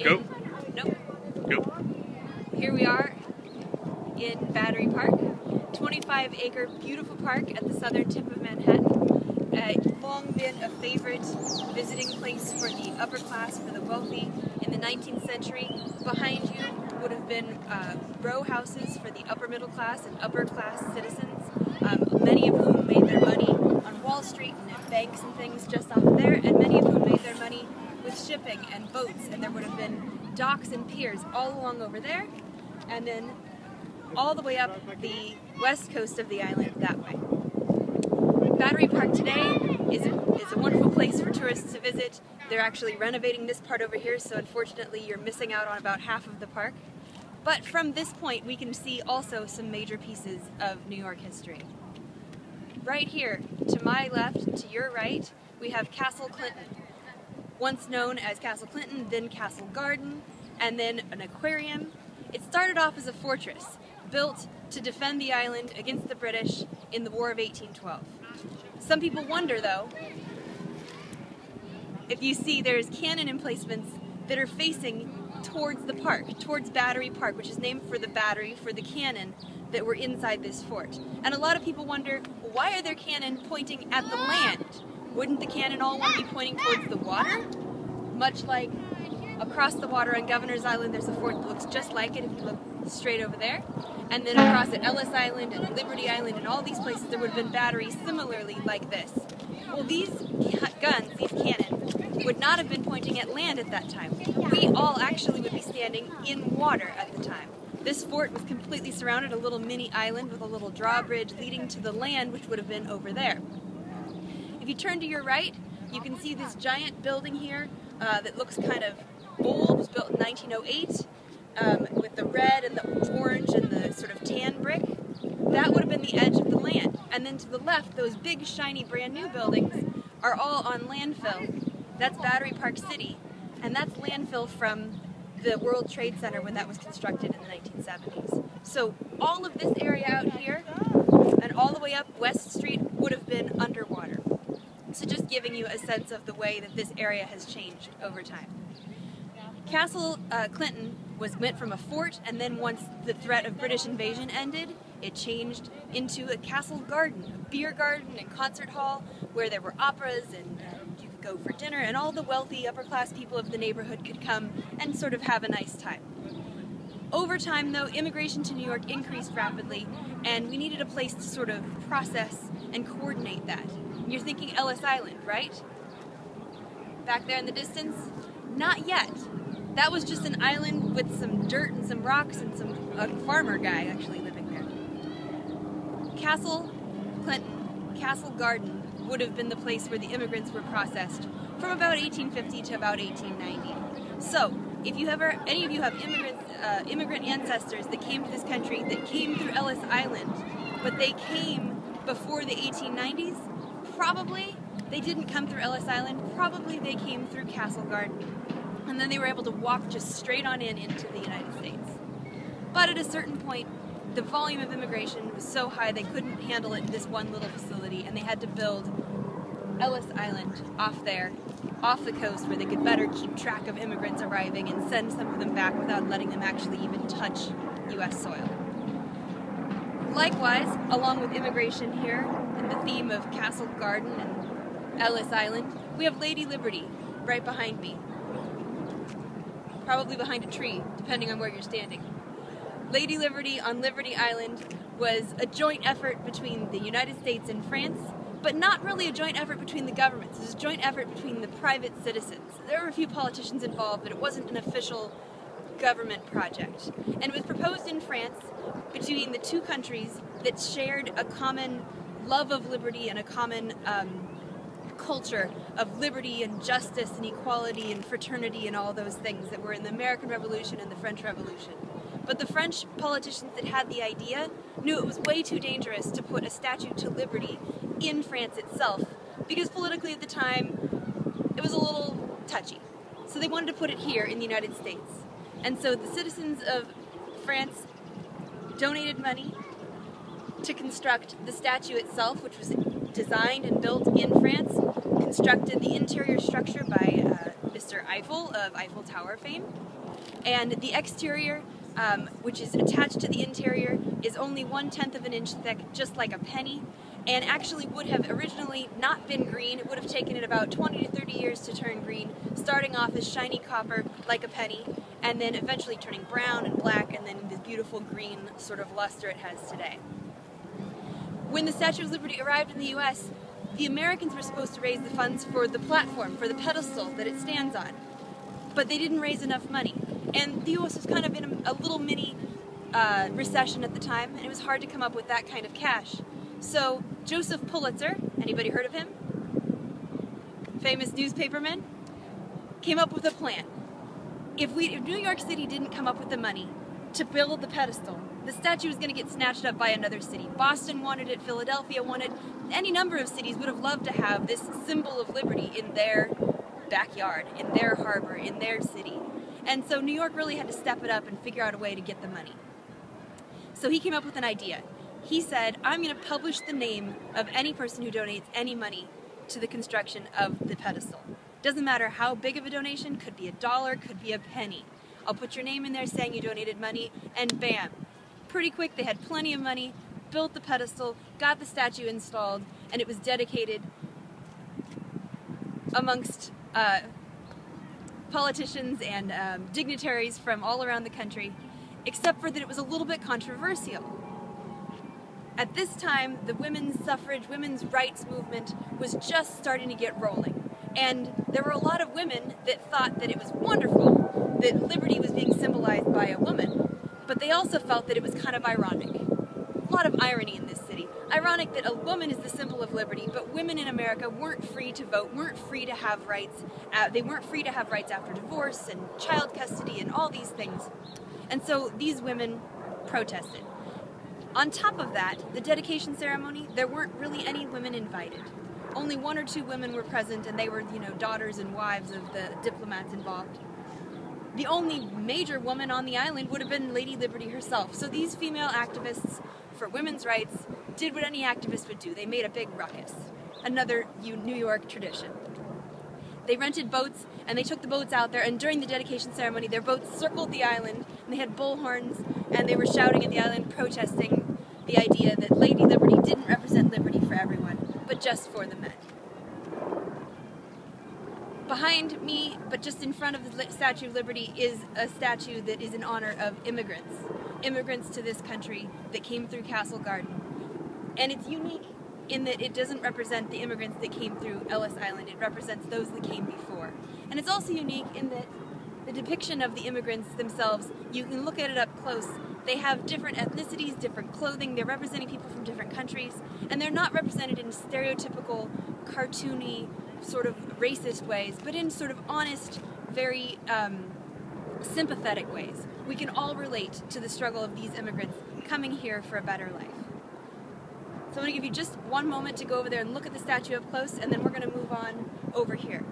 Go. Nope. Go. Here we are in Battery Park, 25-acre beautiful park at the southern tip of Manhattan. Long been a favorite visiting place for the upper class, for the wealthy. In the 19th century, behind you would have been row houses for the upper middle class and upper class citizens, many of whom made their money on Wall Street and at banks and things just off of there, and many of whom made their money with shipping and boats, and there would have been docks and piers all along over there, and then all the way up the west coast of the island that way. Battery Park today is a wonderful place for tourists to visit. They're actually renovating this part over here, so unfortunately you're missing out on about half of the park. But from this point we can see also some major pieces of New York history. Right here, to my left, to your right, we have Castle Clinton. Once known as Castle Clinton, then Castle Garden, and then an aquarium. It started off as a fortress, built to defend the island against the British in the War of 1812. Some people wonder, though, if you see there's cannon emplacements that are facing towards the park, towards Battery Park, which is named for the battery, for the cannon that were inside this fort. And a lot of people wonder, why are there cannon pointing at the land? Wouldn't the cannon all want to be pointing towards the water? Much like across the water on Governor's Island, there's a fort that looks just like it if you look straight over there. And then across at Ellis Island and Liberty Island and all these places, there would have been batteries similarly like this. Well, these guns, these cannons, would not have been pointing at land at that time. We all actually would be standing in water at the time. This fort was completely surrounded, a little mini island with a little drawbridge leading to the land, which would have been over there. If you turn to your right, you can see this giant building here that looks kind of old. It was built in 1908 with the red and the orange and the sort of tan brick. That would have been the edge of the land. And then to the left, those big, shiny, brand new buildings are all on landfill. That's Battery Park City, and that's landfill from the World Trade Center when that was constructed in the 1970s. So all of this area out here and all the way up West Street would have been underwater. So just giving you a sense of the way that this area has changed over time. Castle Clinton went from a fort, and then once the threat of British invasion ended, it changed into a castle garden, a beer garden and concert hall where there were operas and you could go for dinner, and all the wealthy upper class people of the neighborhood could come and sort of have a nice time. Over time, though, immigration to New York increased rapidly, and we needed a place to sort of process and coordinate that. You're thinking Ellis Island, right? Back there in the distance? Not yet. That was just an island with some dirt and some rocks and a farmer guy actually living there. Castle Clinton, Castle Garden would have been the place where the immigrants were processed from about 1850 to about 1890. So, if you any of you have immigrant ancestors that came to this country that came through Ellis Island, but they came before the 1890s, probably they didn't come through Ellis Island, probably they came through Castle Garden. And then they were able to walk just straight on into the United States. But at a certain point, the volume of immigration was so high they couldn't handle it in this one little facility, and they had to build Ellis Island off there, off the coast, where they could better keep track of immigrants arriving and send some of them back without letting them actually even touch U.S. soil. Likewise, along with immigration here, and the theme of Castle Garden and Ellis Island, we have Lady Liberty right behind me. Probably behind a tree, depending on where you're standing. Lady Liberty on Liberty Island was a joint effort between the United States and France, but not really a joint effort between the governments. It was a joint effort between the private citizens. There were a few politicians involved, but it wasn't an official government project. And it was proposed in France between the two countries that shared a common love of liberty and a common culture of liberty and justice and equality and fraternity and all those things that were in the American Revolution and the French Revolution. But the French politicians that had the idea knew it was way too dangerous to put a statue to liberty in France itself, because politically at the time it was a little touchy. So they wanted to put it here in the United States. And so the citizens of France donated money to construct the statue itself, which was designed and built in France, constructed the interior structure by Mr. Eiffel of Eiffel Tower fame. And the exterior, which is attached to the interior, is only 1/10 of an inch thick, just like a penny, and actually would have originally not been green. It would have taken it about 20 to 30 years to turn green, starting off as shiny copper like a penny, and then eventually turning brown and black, and then the beautiful green sort of luster it has today. When the Statue of Liberty arrived in the US, the Americans were supposed to raise the funds for the platform, for the pedestal that it stands on, but they didn't raise enough money. And the US was kind of in a little mini recession at the time, and it was hard to come up with that kind of cash. So Joseph Pulitzer, anybody heard of him? Famous newspaperman, came up with a plan. If New York City didn't come up with the money to build the pedestal, the statue was going to get snatched up by another city. Boston wanted it, Philadelphia wanted it. Any number of cities would have loved to have this symbol of liberty in their backyard, in their harbor, in their city. And so New York really had to step it up and figure out a way to get the money. So he came up with an idea. He said, I'm going to publish the name of any person who donates any money to the construction of the pedestal. Doesn't matter how big of a donation, could be $1, could be a penny. I'll put your name in there saying you donated money, and bam. Pretty quick, they had plenty of money, built the pedestal, got the statue installed, and it was dedicated amongst politicians and dignitaries from all around the country, except for that it was a little bit controversial. At this time, the women's suffrage, women's rights movement was just starting to get rolling. And there were a lot of women that thought that it was wonderful that liberty was being symbolized by a woman, but they also felt that it was kind of ironic. A lot of irony in this city. Ironic that a woman is the symbol of liberty, but women in America weren't free to vote, weren't free to have rights. They weren't free to have rights after divorce and child custody and all these things. And so these women protested. On top of that, the dedication ceremony, there weren't really any women invited. Only 1 or 2 women were present, and they were, daughters and wives of the diplomats involved. The only major woman on the island would have been Lady Liberty herself. So these female activists for women's rights did what any activist would do. They made a big ruckus. Another New York tradition. They rented boats, and they took the boats out there, and during the dedication ceremony, their boats circled the island, and they had bullhorns, and they were shouting at the island, protesting the idea that Lady Liberty didn't represent liberty for everyone, but just for the men. Behind me, but just in front of the Statue of Liberty, is a statue that is in honor of immigrants. Immigrants to this country that came through Castle Garden. And it's unique in that it doesn't represent the immigrants that came through Ellis Island, it represents those that came before. And it's also unique in that the depiction of the immigrants themselves, you can look at it up close, they have different ethnicities, different clothing, they're representing people from different countries, and they're not represented in stereotypical, cartoony, sort of racist ways, but in sort of honest, very sympathetic ways. We can all relate to the struggle of these immigrants coming here for a better life. So I'm going to give you just one moment to go over there and look at the statue up close, and then we're going to move on over here.